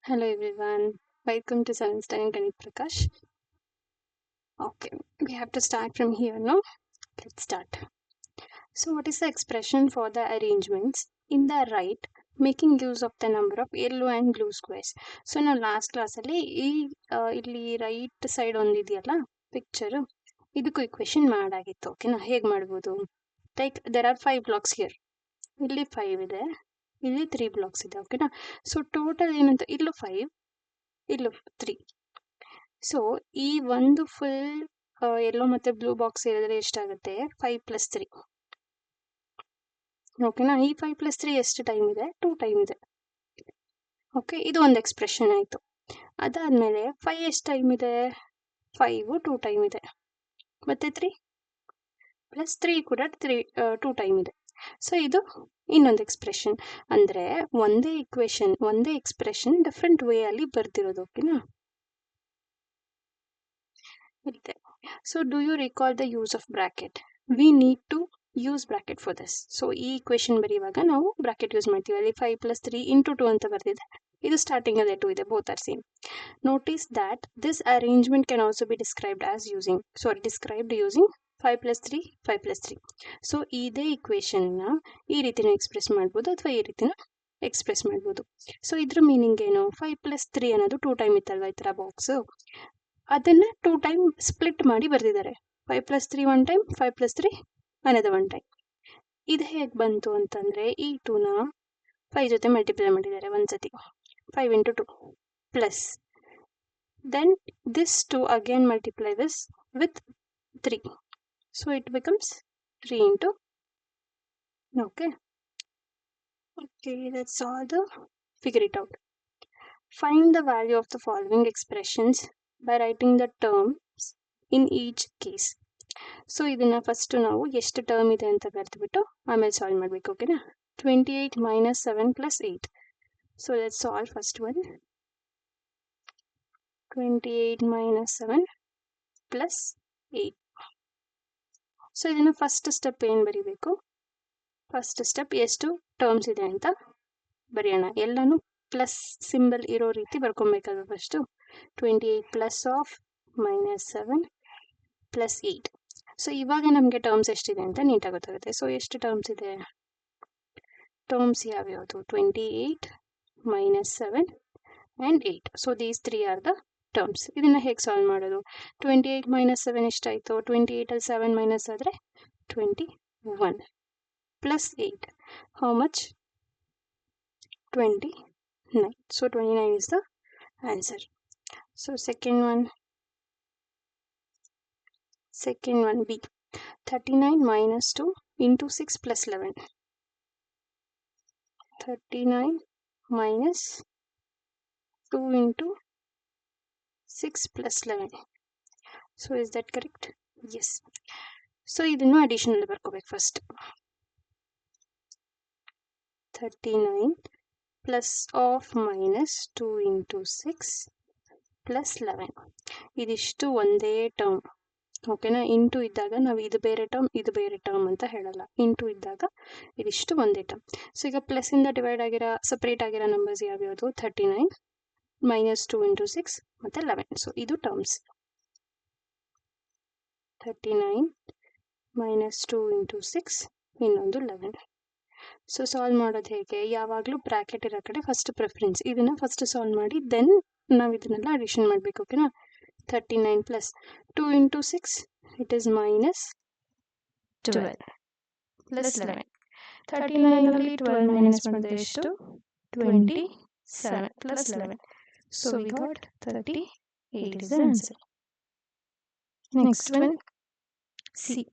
Hello everyone, welcome to 7th Standard Ganit Prakash. Okay, we have to start from here, no? Let's start. So, what is the expression for the arrangements in the right, making use of the number of yellow and blue squares? So, ನಾವು last ಕ್ಲಾಸಲ್ಲಿ ಇಲ್ಲಿ right side ಒಂದಿದೆಯಲ್ಲ picture ಇದಕ್ಕೂ equation ಮಾಡಾಗಿತ್ತು ಓಕೆನಾ ಹೇಗೆ ಮಾಡ್ಬೋದು like there are 5 blocks here ಇಲ್ಲಿ 5 ಇದೆ ಇಲ್ಲಿ 3 ಬ್ಲಾಕ್ಸ್ ಇದೆ ಓಕೆನಾ ಸೊ ಟೋಟಲ್ ಏನಂತ ಇಲ್ಲೂ 5 ಇಲ್ಲೂ 3 ಸೊ ಈ ಒಂದು ಫುಲ್ ಯೆಲ್ಲೋ ಮತ್ತೆ ಬ್ಲೂ ಬಾಕ್ಸ್ ಸೇರಿದ್ರೆ ಎಷ್ಟಾಗುತ್ತೆ 5 ಪ್ಲಸ್ 3 ಓಕೆನಾ ಈ 5 ಪ್ಲಸ್ 3 ಎಷ್ಟು ಟೈಮ್ ಇದೆ 2 ಟೈಮ್ ಇದೆ ಓಕೆ ಇದು ಒಂದು ಎಕ್ಸ್ಪ್ರೆಷನ್ ಆಯಿತು ಅದಾದಮೇಲೆ 5 ಎಷ್ಟು ಟೈಮ್ ಇದೆ 5 2 ಟೈಮ್ ಇದೆ ಮತ್ತೆ 3 ಪ್ಲಸ್ 3 ಕೂಡ 2 ಟೈಮ್ ಇದೆ ಸೊ ಇದು ಇನ್ನೊಂದು ಎಕ್ಸ್ಪ್ರೆಷನ್ ಅಂದರೆ ಒಂದೇ ಇಕ್ವೇಶನ್ ಒಂದೇ ಎಕ್ಸ್ಪ್ರೆಷನ್ ಡಿಫ್ರೆಂಟ್ ವೇ ಅಲ್ಲಿ ಬರ್ದಿರೋದು ಓಕೆನಾ ಇದೆ so do you recall the use of bracket we need to use bracket for this so ಈ ಇಕ್ವೇಶನ್ ಬರೆಯುವಾಗ ನಾವು ಬ್ರಾಕೆಟ್ ಯೂಸ್ ಮಾಡ್ತೀವಿ ಅಲ್ಲಿ 5 ಪ್ಲಸ್ 3 ಇಂಟು 2 ಅಂತ ಬರ್ತಿದೆ ಇದು ಸ್ಟಾರ್ಟಿಂಗ್ ಅಲ್ಲೇ 2 ಇದೆ both are same notice that this arrangement can also be described described using 5 plus 3 5 plus 3 so ಇದೇ ಇಕ್ವೇಶನ್ನ ಈ ರೀತಿನೂ ಎಕ್ಸ್ಪ್ರೆಸ್ ಮಾಡ್ಬೋದು ಅಥವಾ ಈ ರೀತಿನ ಎಕ್ಸ್ಪ್ರೆಸ್ ಮಾಡ್ಬೋದು ಸೊ ಇದ್ರ ಮೀನಿಂಗ್ ಏನು 5 ಪ್ಲಸ್ 3 ಅನ್ನೋದು 2 ಟೈಮ್ ಇತ್ತಲ್ವಾ ಈ ಥರ ಬಾಕ್ಸ್ ಅದನ್ನ 2 ಟೈಮ್ ಸ್ಪ್ಲಿಟ್ ಮಾಡಿ ಬರ್ದಿದ್ದಾರೆ 5 ಪ್ಲಸ್ 3 1 ಟೈಮ್ 5 ಪ್ಲಸ್ 3 ಅನ್ನೋದು 1 ಟೈಮ್ ಇದು ಹೇಗೆ ಬಂತು ಅಂತಂದ್ರೆ ಈ 2ನ 5 ಜೊತೆ ಮಲ್ಟಿಪ್ಲೈ ಮಾಡಿದ್ದಾರೆ ಒಂದ್ಸತಿ 5 into 2 plus then this 2 again multiply this with 3 so it becomes 3 into okay let's solve the figure it out. Find the value of the following expressions by writing the terms in each case. So ಇದನ್ನ first ನಾವು ಎಷ್ಟು term ಇದೆ ಅಂತ ಬರೆದ್ಬಿಟ್ಟು ಆಮೇಲೆ solve ಮಾಡಬೇಕು ಓಕೆನಾ 28 minus 7 plus 8 so let's solve first one 28 minus 7 plus 8 so ಇದನ್ನ first step ಏನು ಬರೀಬೇಕು ಫಸ್ಟ್ ಸ್ಟೆಪ್ ಎಷ್ಟು ಟರ್ಮ್ಸ್ ಇದೆ ಅಂತ ಬರೆಯೋಣ ಎಲ್ಲಾನು ಪ್ಲಸ್ ಸಿಂಬಲ್ ಇರೋ ರೀತಿ ಬರ್ಕೊಬೇಕಲ್ವ first 28 plus of minus 7 plus 8 so ಇವಾಗ ನಮಗೆ ಟರ್ಮ್ಸ್ ಎಷ್ಟಿದೆ ಅಂತ ನೀಟಾಗಿ ಗೊತ್ತಾಗುತ್ತೆ ಸೊ ಎಷ್ಟು ಟರ್ಮ್ಸ್ ಇದೆ ಟರ್ಮ್ಸ್ ಯಾವ್ಯಾವುದು 28 minus 7 and 8 so these 3 are the terms ಇದನ್ನು ಹೇಗೆ ಸಾಲ್ವ್ ಮಾಡೋದು 28 ಮೈನಸ್ 7 ಎಷ್ಟಾಯಿತು 28 ಅಲ್ಲಿ 7 ಮೈನಸ್ ಆದರೆ 21 plus 8 how much 29 so 29 is the answer so second one B 39 minus 2 into 6 plus 11 39 minus 2 into 6 plus 11 so is that correct yes so ಇದನ್ನು additional ಬರ್ಕೋಬೇಕು first 39 plus of minus 2 into 6 plus 11 ಇದಿಷ್ಟು ಒಂದೇ term ಓಕೆನಾ into ಇದ್ದಾಗ ನಾವು ಇದು ಬೇರೆ term ಅಂತ ಹೇಳಲ್ಲ ಇಂಟು ಇದ್ದಾಗ ಇದಿಷ್ಟು ಒಂದೇ ಟರ್ಮ್ ಸೊ ಈಗ ಪ್ಲಸ್ ಇಂದ ಡಿವೈಡ್ ಆಗಿರೋ ಸಪ್ರೇಟ್ ಆಗಿರೋ ನಂಬರ್ಸ್ ಯಾವ್ಯಾವುದು 39 ಮೈನಸ್ 2 ಇಂಟು 6 ಮತ್ತು 11 ಸೊ ಇದು ಟರ್ಮ್ಸ್ 39 ಮೈನಸ್ 2 ಇಂಟು 6 ಇನ್ನೊಂದು 11 ಸೊ ಸಾಲ್ವ್ ಮಾಡೋದು ಹೇಗೆ ಯಾವಾಗಲೂ ಬ್ರಾಕೆಟ್ ಇರೋ ಕಡೆ ಫಸ್ಟ್ ಪ್ರಿಫರೆನ್ಸ್ ಇದನ್ನು ಫಸ್ಟ್ ಸಾಲ್ವ್ ಮಾಡಿ ದೆನ್ ನಾವು ಇದನ್ನೆಲ್ಲ ಅಡಿಷನ್ ಮಾಡಬೇಕು ಓಕೆನಾ 39 plus 2 into 6 it is minus 12 plus 11 39 ಅಲ್ಲಿ 12 ಮೈನಸ್ ಮಾಡಿದ್ರೆ ಎಷ್ಟು 27 plus 11 so we got 38 is the answer. Next one C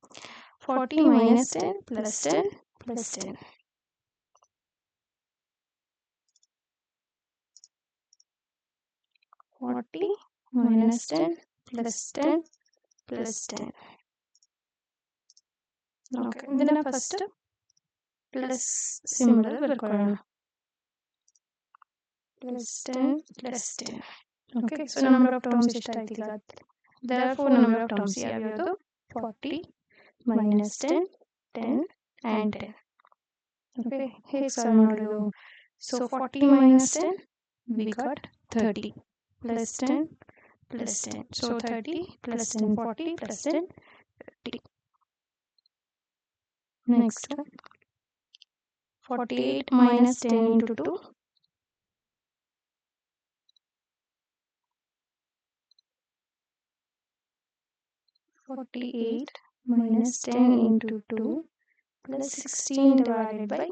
40 minus 10 plus 10 plus 10 40 minus 10 plus 10 plus 10 okay ಇದನ್ನ ಫಸ್ಟ್ ಪ್ಲಸ್ ಸಿಂಬಲ್ ಬರ್ಕೊಳ್ಳೋಣ plus 10 plus 10 okay so number of terms ಎಷ್ಟಾಯ್ತು ಈಗ therefore number of terms ಯಾವ್ಯಾವುದು 40 minus 10 10 and 10 okay ಹೇಗೆ solve ಮಾಡೋದು so 40 minus 10 we got 30 plus 10 plus 10. So 30 plus 10, 40 plus 10, 50. Next one. 48 minus 10 into 2. 48 minus 10 into 2 plus 16 divided by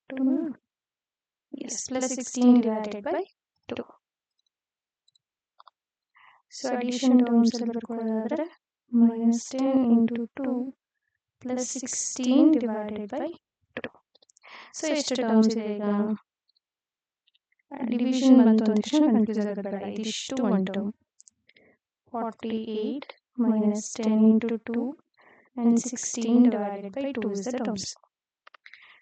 2. No? Yes, plus 16 divided by 2. So addition terms minus 10 into 2 plus 16 divided by 2. So ಎಷ್ಟು terms ಇದೆ ಈಗ division ಬಂತು ಅಂದ ತಕ್ಷಣ confuse ಆಗೋದು ಬೇಡ ಇದಿಷ್ಟು one term 48 minus 10 into 2 and 16 divided by 2 is the terms.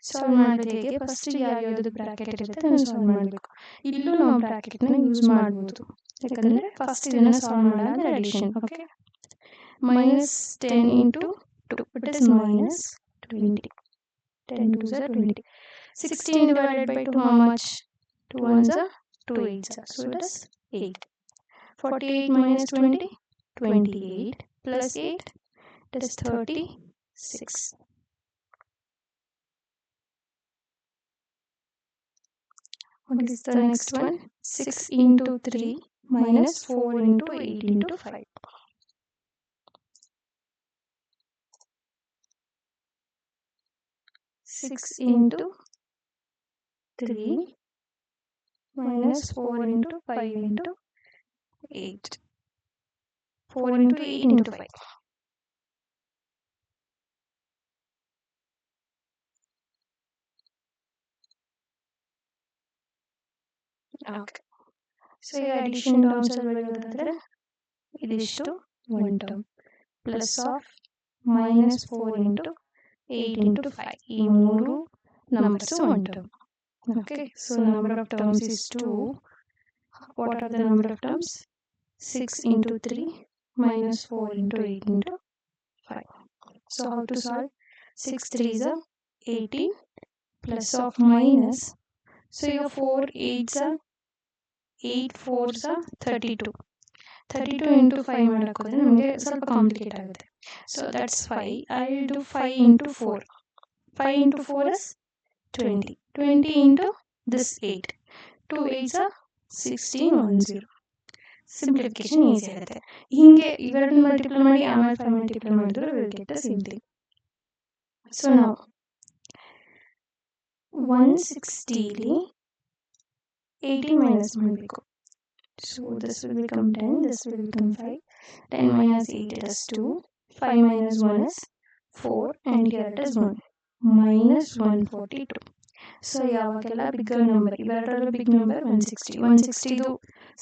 Solve ಮಾಡೋದು ಹೇಗೆ ಫಸ್ಟ್ ಯಾವ್ಯಾವ್ದು ಬ್ರಾಕೆಟ್ ಇರುತ್ತೆ ಅದನ್ನು ಸಾಲ್ವ್ ಮಾಡಬೇಕು ಇಲ್ಲೂ ನಾವು ಬ್ರಾಕೆಟ್ನ ಯೂಸ್ ಮಾಡ್ಬೋದು ಯಾಕಂದರೆ ಫಸ್ಟ್ ಇದನ್ನು ಸಾಲ್ವ್ ಮಾಡಾದ್ರೆ addition okay minus 10 into 2 it is minus 20 10 2s are 20 16 divided by 2 how much 2 1s are 2 8s are so it is 8 48 minus 20 28 plus 8 it is 36 what is the next one 6 into 3 minus 4 into 8 into 5 6 into 3 minus 4 into 5 into 8 4 into 8 into 5 okay so ಈ addition terms ಅಲ್ಲಿ ಬರೆಯೋದಾದ್ರೆ ಇದಿಷ್ಟು one term plus of minus 4 into 8 into 5 ಈ ಮೂರು numbers one term okay so number of terms is 2 what are the number of terms 6 into 3 minus 4 into 8 into 5 so how to solve 6 3s are 18 plus of minus so your 4 8s are 8 4s are 32 32 into 5 ಮಾಡೋಕ್ಕೋದ್ರೆ ನಮಗೆ ಸ್ವಲ್ಪ complicate ಆಗುತ್ತೆ so that's 5 I will do 5 into 4 5 into 4 is 20 20 into this 8 2 8s are 16 simplification easy ಆಗುತ್ತೆ ಹಿಂಗೆ ಇವೆರಡನ್ನ multiply ಮಾಡಿ ಆಮೇಲೆ 5 multiply ಮಾಡಿದ್ರೆ will get the same thing so ನಾವು 160ಲಿ 18 minus ಮಾಡಬೇಕು so this will become 10 this will become 5 10 minus 8 it is 2 5 minus 1 is 4 and here it is 1 minus 142 so ಯಾವಾಗೆಲ್ಲ bigger number ಇವೆರಡರಲ್ಲೂ big number 160 ಇದು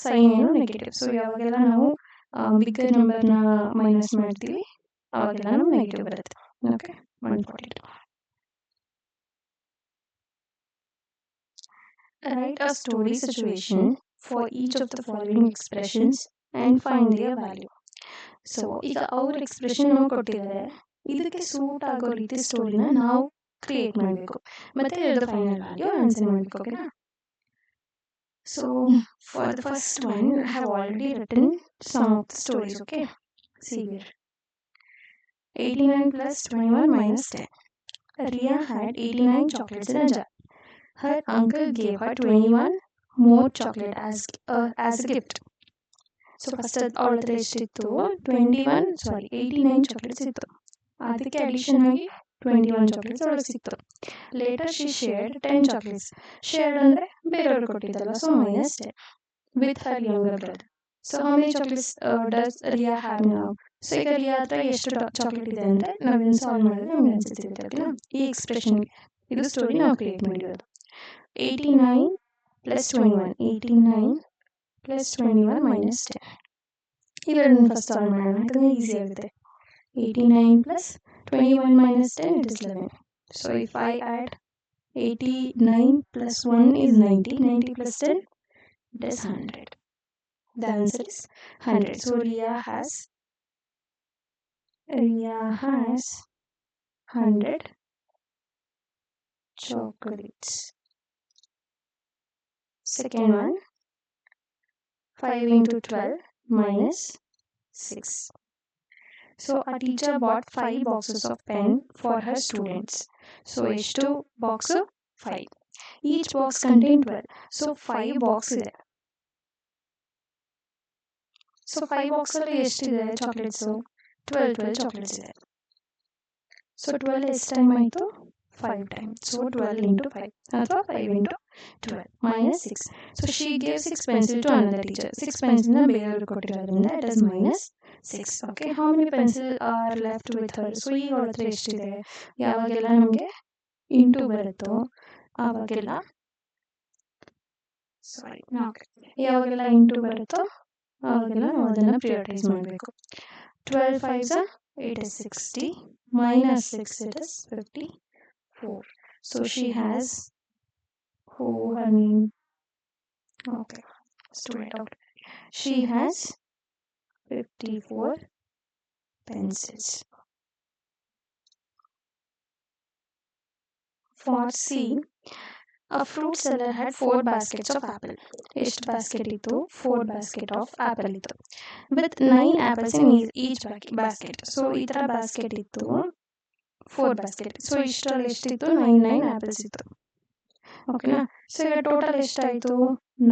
sign ಏನು negative so ಯಾವಾಗೆಲ್ಲ ನಾವು bigger ನಂಬರ್ನ minus ಮಾಡ್ತೀವಿ ಅವಾಗೆಲ್ಲ ನಮ್ಗೆ ನೆಗೆಟಿವ್ ಬರುತ್ತೆ okay 142 write a story situation for each of the following expressions and find their value so ಈಗ ಅವ್ರ ಎಕ್ಸ್ಪ್ರೆಷನ್ ನಮಗೆ ಕೊಟ್ಟಿದ್ದಾರೆ ಇದಕ್ಕೆ ಸೂಟ್ ಆಗೋ ರೀತಿ ಸ್ಟೋರಿನ ನಾವು ಕ್ರಿಯೇಟ್ ಮಾಡಬೇಕು ಮತ್ತೆ ಇದರ ಫೈನಲ್ ವ್ಯಾಲ್ಯೂ ಆನ್ಸರ್ ಮಾಡಬೇಕು ಓಕೆನಾ so for the first one I have already written some of the stories okay see here 89 plus 21 minus 10 Ria had 89 chocolates in a jar her uncle gave her 21 more chocolate as a gift so first ಅವಳ ಹತ್ರ ಎಷ್ಟಿತ್ತು 89 chocolates ಇತ್ತು ಅದಕ್ಕೆ addition ಆಗಿ 21 chocolates ಅವಳಿಗೆ ಸಿಕ್ತು later she shared 10 chocolates shared ಅಂದರೆ ಬೇರೆಯವ್ರಿಗೆ ಕೊಟ್ಟಿದ್ದಲ್ಲ so minus 10 with her younger brother so how many chocolates does Riya have now so ಈಗ ರಿಯಾ ಹತ್ರ ಎಷ್ಟು ಚಾಕ್ಲೇಟ್ ಇದೆ ಅಂದರೆ ನಾವೇನು ಸಾಲ್ವ್ ಮಾಡಿದ್ರೆ ನಮ್ಗೆ ಆನ್ಸರ್ ಸಿಗುತ್ತೆ ಓಕೆನಾ ಈ ಎಕ್ಸ್ಪ್ರೆಷನ್ಗೆ ಇದು ಸ್ಟೋರಿ ನಾವು ಕ್ರಿಯೇಟ್ ಮಾಡಿರೋದು 89 plus 21 89 plus 21 minus 10 ಇವೆರಡನ್ನು ಫಸ್ಟ್ ಸಾಲ್ವ್ ಮಾಡೋಣ ಯಾಕಂದರೆ ಈಸಿ ಆಗುತ್ತೆ 89 plus 21 minus 10 it is 11 so if I add 89 plus 1 is 90 90 plus 10 it is 100 the answer is 100 so Ria has 100 chocolates second one 5 into 12 minus 6. So a teacher bought 5 boxes of pen for her students. So ಎಷ್ಟು box? 5. Each box contained 12. So 5 box ಇದೆ. So 5 box ಅಲ್ಲಿ ಎಷ್ಟಿದೆ chocolates? 12 chocolates ಇದೆ. So 12 ಎಷ್ಟು time ಆಯಿತು? 5 times. So 12 into 5 ಅಥವಾ 5 into 12 minus 6. So she gave 6 pencil to another teacher. 6 pencil ಬೇರೆಯವರು ಕೊಟ್ಟಿರೋದ್ರಿಂದ it is minus 6. Okay, how many pencil are left with her? So ಈಗ ಅವಳ ಹತ್ರ ಎಷ್ಟಿದೆ? ಯಾವಾಗೆಲ್ಲ ನಮಗೆ ಇಂಟು ಬರುತ್ತೋ ಆವಾಗೆಲ್ಲ ಯಾವಾಗೆಲ್ಲ ಇಂಟು ಬರುತ್ತೋ ಆವಾಗೆಲ್ಲ ನಾವು ಅದನ್ನು ಪ್ರಿಯೋರಿಟೈಸ್ ಮಾಡಬೇಕು. 12 5s it is 60 minus 6 it is 54. So she has her name. Okay, student out. She has 54 pencils. For C, a fruit seller had 4 baskets of apple. ಎಷ್ಟು basket ಇತ್ತು? 4 basket of apple ಇತ್ತು. With 9 apples in each basket. So ಈ ಥರ basket ಇತ್ತು 4 basket. So ಇಷ್ಟರಲ್ಲಿ ಎಷ್ಟಿತ್ತು? 9 apples ಇತ್ತು. ಓಕೆನಾ? ಸೊ ಈಗ ಟೋಟಲ್ ಎಷ್ಟಾಯಿತು?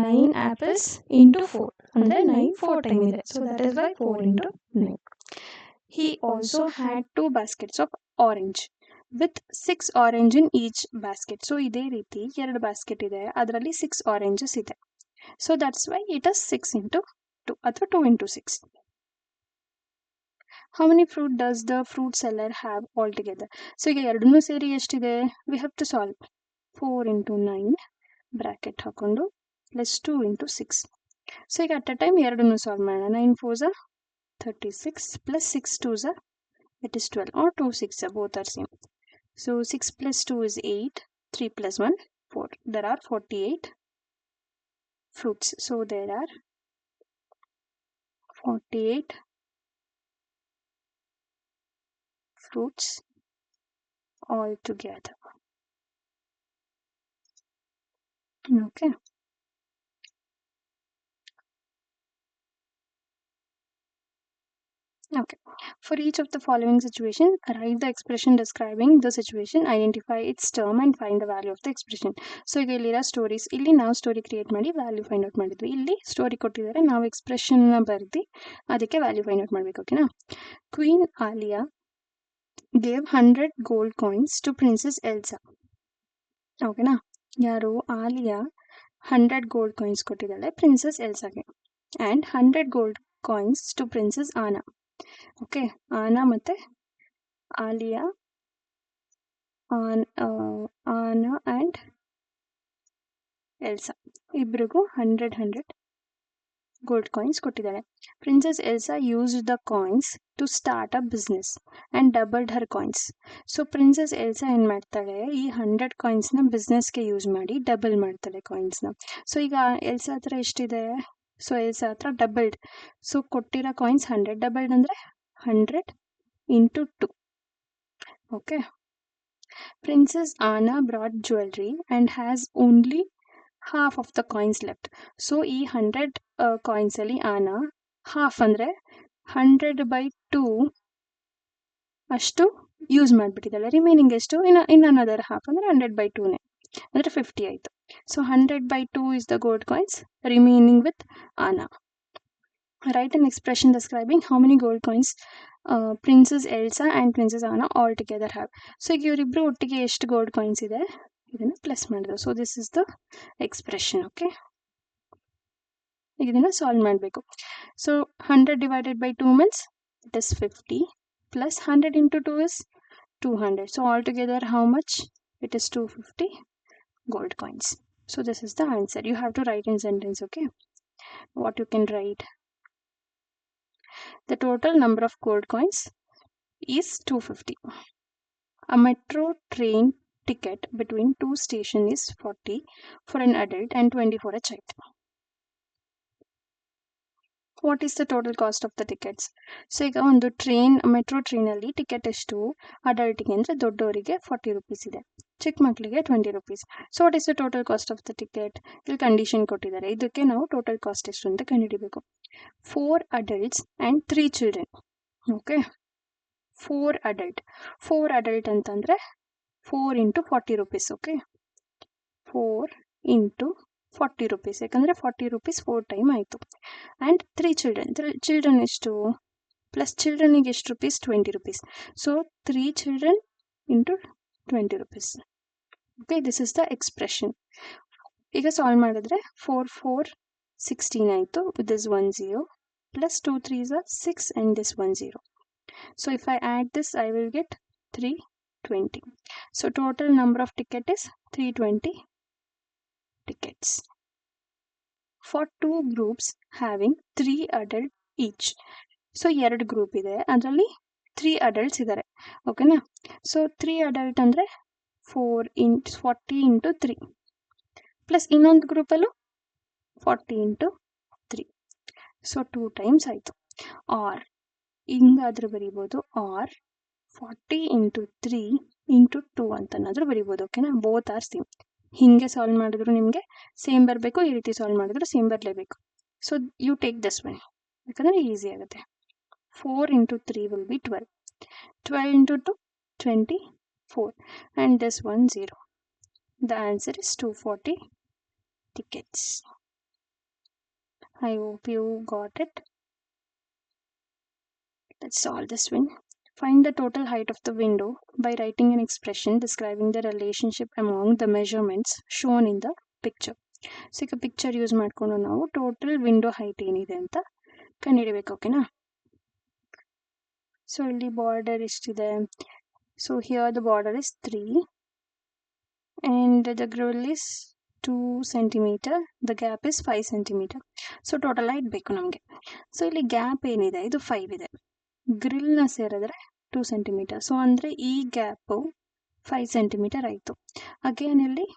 9 apples into 4 ಅಂದರೆ 9 4 ಟೈಮ್ ಇದೆ. So that is why 4 into 9. He also had 2 baskets of orange with 6 orange in each basket. So ಇದೇ ರೀತಿ 2 basket ಇದೆ, ಅದರಲ್ಲಿ 6 oranges ಇದೆ. So that's why it is 6 into 2 ಅಥವಾ 2 into 6. How many fruit does the fruit seller have altogether? So ಈಗ ಎರಡನ್ನೂ ಸೇರಿ ಎಷ್ಟಿದೆ? We have to solve. 4 into 9 bracket ಹಾಕೊಂಡು ಪ್ಲಸ್ 2 into 6. ಸೊ ಈಗ ಅಟ್ ಅ ಟೈಮ್ ಎರಡನ್ನೂ ಸಾಲ್ವ್ ಮಾಡೋಣ. 9 4s 36 plus 6 2s it is 12 or 2 6 both are same. So 6 plus 2 is 8, 3 plus 1 4. There are 48 fruits. So there are 48 fruits all together. Okay. Okay. For each of the following situation, write the expression describing the situation, identify its term and find the value of the expression. So ಈಗ ಇಲ್ಲಿರೋ stories, ಇಲ್ಲಿ ನಾವು story create ಮಾಡಿ value find out ಮಾಡಿದ್ವಿ. ಇಲ್ಲಿ story ಕೊಟ್ಟಿದ್ದಾರೆ, ನಾವು ಎಕ್ಸ್ಪ್ರೆಷನ್ನ ಬರೆದು ಅದಕ್ಕೆ ವ್ಯಾಲ್ಯೂ ಫೈಂಡ್ ಔಟ್ ಮಾಡಬೇಕು. ಓಕೆನಾ? Queen Aliya gave 100 gold coins to Princess Elsa. ಓಕೆನಾ? ಯಾರು? ಆಲಿಯಾ 100 gold coins ಕೊಟ್ಟಿದ್ದಾಳೆ ಪ್ರಿನ್ಸಸ್ ಎಲ್ಸಾಗೆ. And 100 gold coins to Princess Anna. Okay, Anna ಮತ್ತೆ ಆಲಿಯಾ, ಆನಾ ಆ್ಯಂಡ್ ಎಲ್ಸಾ ಇಬ್ರಿಗೂ 100 ಗೋಲ್ಡ್ ಕಾಯಿನ್ಸ್ ಕೊಟ್ಟಿದ್ದಾಳೆ. Princess Elsa used the coins to start a business and doubled her coins. So princess Elsa ಏನು ಮಾಡ್ತಾಳೆ? ಈ 100 ಕಾಯಿನ್ಸ್ನ ಬಿಸ್ನೆಸ್ಗೆ use ಮಾಡಿ double ಮಾಡ್ತಾಳೆ ಕಾಯಿನ್ಸ್ನ. So ಈಗ ಎಲ್ಸಾ ಹತ್ರ ಎಷ್ಟಿದೆ? ಸೊ ಎಲ್ಸಾ ಹತ್ರ ಡಬಲ್ಡ್. ಸೊ ಕೊಟ್ಟಿರೋ ಕಾಯಿನ್ಸ್ 100, ಡಬಲ್ಡ್ ಅಂದರೆ 100 into 2. Okay. Princess Anna brought jewelry and has only half of the coins left. So ಈ 100 coins ಅಲ್ಲಿ ಆನಾ ಹಾಫ್ ಅಂದರೆ 100/2 ಅಷ್ಟು ಯೂಸ್ ಮಾಡಿಬಿಟ್ಟಿದ್ದಾಳೆ. ರಿಮೈನಿಂಗ್ ಎಷ್ಟು? ಇನ್ನು ಅನದರ್ ಹಾಫ್ ಅಂದರೆ 100/2ನೇ, ಅಂದರೆ 50 ಆಯಿತು. So 100/2 is the gold coins remaining with Anna. Write an expression describing how many gold coins Princess Elsa and Princess Anna all together have. So ಈಗ ಇವರಿಬ್ರು ಒಟ್ಟಿಗೆ ಎಷ್ಟು ಗೋಲ್ಡ್ ಕಾಯಿನ್ಸ್ ಇದೆ ಇದನ್ನು ಪ್ಲಸ್ ಮಾಡಿದ್ರು. So this is the expression. Okay, ಈಗ ಇದನ್ನು solve ಮಾಡಬೇಕು. So 100 divided by 2 means it is 50 plus 100 into 2 is 200. So all together how much? It is 250 gold coins. So this is the answer. You have to write in sentence. Okay, what you can write? The total number of gold coins is 250. A metro train ticket between 2 stations is 40 for an adult and 20 for a child. What is the total cost of the tickets? So ಈಗ ಒಂದು metro ಟ್ರೈನಲ್ಲಿ ticket ಎಷ್ಟು ಅಡಲ್ಟಿಗೆ ಅಂದರೆ ದೊಡ್ಡವರಿಗೆ 40 rupees ಇದೆ, ಚಿಕ್ಕ ಮಕ್ಕಳಿಗೆ 20 rupees. So what is the total cost of the ticket? ಇಲ್ಲಿ ಕಂಡೀಷನ್ ಕೊಟ್ಟಿದ್ದಾರೆ, ಇದಕ್ಕೆ ನಾವು ಟೋಟಲ್ ಕಾಸ್ಟ್ ಎಷ್ಟು ಅಂತ ಕಂಡುಹಿಡಿಬೇಕು. 4 adults and 3 children. Okay, 4 adult ಅಂತಂದರೆ 4 into 40 rupees. Okay, 4 into 40 rupees, ಯಾಕಂದರೆ 40 ರುಪೀಸ್ 4 ಟೈಮ್ ಆಯಿತು. ಆ್ಯಂಡ್ 3 ಚಿಲ್ಡ್ರನ್ ಎಷ್ಟು? ಪ್ಲಸ್ ಚಿಲ್ಡ್ರನಿಗೆ ಎಷ್ಟು rupees? 20 rupees. So 3 children into 20 rupees. Okay, this is the expression. ಈಗ ಸಾಲ್ವ್ ಮಾಡಿದ್ರೆ 4 4 16 ಆಯಿತು, this 1 0 plus 2 3s are 6 and this 1 0. So if I add this, I will get 320. So total number of ticket is 320 tickets. For 2 groups having 3 adult each. So 2 group ಇದೆ, ಅದರಲ್ಲಿ 3 adults ಇದ್ದಾರೆ. ಓಕೆನಾ? So 3 adult ಅಂದರೆ 40 into 3 plus ಇನ್ನೊಂದು ಗ್ರೂಪಲ್ಲೂ 40 into 3. So 2 times ಆಯಿತು. R ಹಿಂಗಾದ್ರೂ ಬರಿಬೋದು, R 40 into 3 into 2 ಅಂತನಾದರೂ ಬರಿಬೋದು. ಓಕೆನಾ? Both are same. ಹೀಗೆ ಸಾಲ್ವ್ ಮಾಡಿದ್ರು ನಿಮಗೆ ಸೇಮ್ ಬರಬೇಕು, ಈ ರೀತಿ ಸಾಲ್ವ್ ಮಾಡಿದ್ರು ಸೇಮ್ ಬರಲೇಬೇಕು. So you take this one, ಯಾಕಂದರೆ ಈಸಿ ಆಗುತ್ತೆ. 4 into 3 will be 12. 12 into 2 24 and this 1 0. The answer is 240 tickets. I hope you got it. Let's solve this one. Find the total height of the window by writing an expression describing the relationship among the measurements shown in the picture. So ಈಗ picture use ಮಾಡಿಕೊಂಡು ನಾವು total window height ಏನಿದೆ ಅಂತ ಕಂಡುಹಿಡಬೇಕು. ಓಕೆನಾ? So ಇಲ್ಲಿ border ಎಷ್ಟಿದೆ? So here the border is 3 and the grill is 2 centimeter, the gap is 5 centimeter. So total height ಬೇಕು ನಮಗೆ. ಸೊ ಇಲ್ಲಿ ಗ್ಯಾಪ್ ಏನಿದೆ ಇದು 5 ಇದೆ, ಗ್ರಿಲ್ನ ಸೇರಿದ್ರೆ 2 centimeter. ಸೊ ಅಂದರೆ ಈ ಗ್ಯಾಪು 5 centimeter ಆಯಿತು. ಅಗೇನ್ ಇಲ್ಲಿ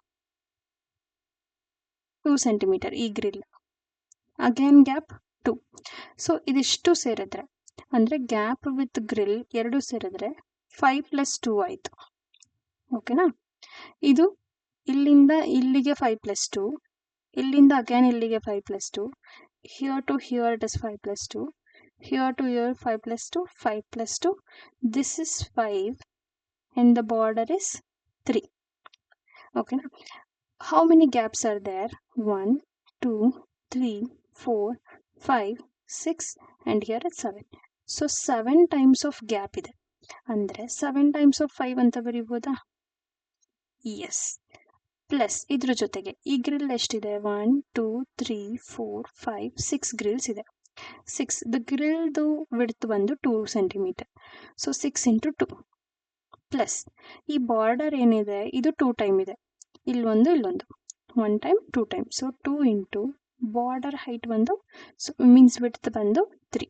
2 centimeter ಈ ಗ್ರಿಲ್, ಅಗೇನ್ ಗ್ಯಾಪ್ 2. ಸೊ ಇದಿಷ್ಟು ಸೇರಿದ್ರೆ ಅಂದರೆ ಗ್ಯಾಪ್ ವಿತ್ ಗ್ರಿಲ್ ಎರಡು ಸೇರಿದ್ರೆ 5 plus 2 ಆಯಿತು. ಓಕೆನಾ? ಇದು ಇಲ್ಲಿಂದ ಇಲ್ಲಿಗೆ 5 plus 2, ಇಲ್ಲಿಂದ ಅಗೇನ್ ಇಲ್ಲಿಗೆ 5 plus 2, here to here it is 5 plus 2, here to here 5 plus 2, 5 plus 2, this is 5 and the border is 3. Okay, how many gaps are there? 1 2 3 4 5 6 and here it's 7. So 7 times of gap ಇದೆ, ಅಂದರೆ 7 times of 5 ಅಂತ ಬರೀಬೋದಾ? S. Plus ಇದ್ರ ಜೊತೆಗೆ ಈ grill ಎಷ್ಟಿದೆ? 1 2 3 4 5 6 Grylls ಇದೆ. 6, the grillದು width ಬಂದು 2 centimeter. So 6 into 2 plus ಈ ಬಾರ್ಡರ್ ಏನಿದೆ ಇದು 2 ಟೈಮ್ ಇದೆ, ಇಲ್ಲೊಂದು 1 time 2 time. So 2 into border height ಬಂದು ಮೀನ್ಸ್ ವಿಡ್ತ್ ಬಂದು 3.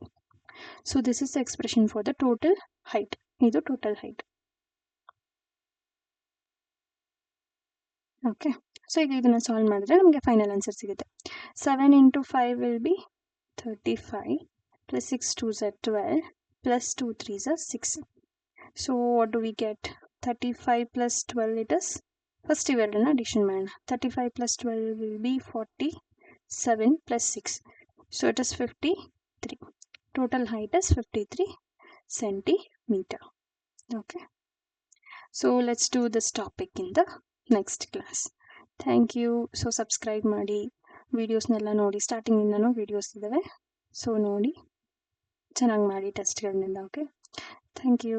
So this is expression for the total height. ಇದು ಟೋಟಲ್ ಹೈಟ್. ಓಕೆ, ಸೊ ಈಗ ಇದನ್ನು ಸಾಲ್ವ್ ಮಾಡಿದ್ರೆ ನಮಗೆ ಫೈನಲ್ ಆನ್ಸರ್ ಸಿಗುತ್ತೆ. 7 into 5 will be 35 plus 6 2s are 12 plus 2 3s are 6. So what do we get? 35 plus 12 it is, first ಇವೆರಡನ್ನ addition ಮಾಡೋಣ. 35 plus 12 will be 47 plus 6. So it is 53. Total height is 53 centimeter. Okay. So let's do this topic in the next class. Thank you. So subscribe ಮಾಡಿ, ವೀಡಿಯೋಸ್ನೆಲ್ಲ ನೋಡಿ, ಸ್ಟಾರ್ಟಿಂಗಿಂದನೂ videos ಇದ್ದಾವೆ. So ನೋಡಿ ಚೆನ್ನಾಗಿ ಮಾಡಿ ಟೆಸ್ಟ್ಗಳನ್ನೆಲ್ಲ. Okay, thank you.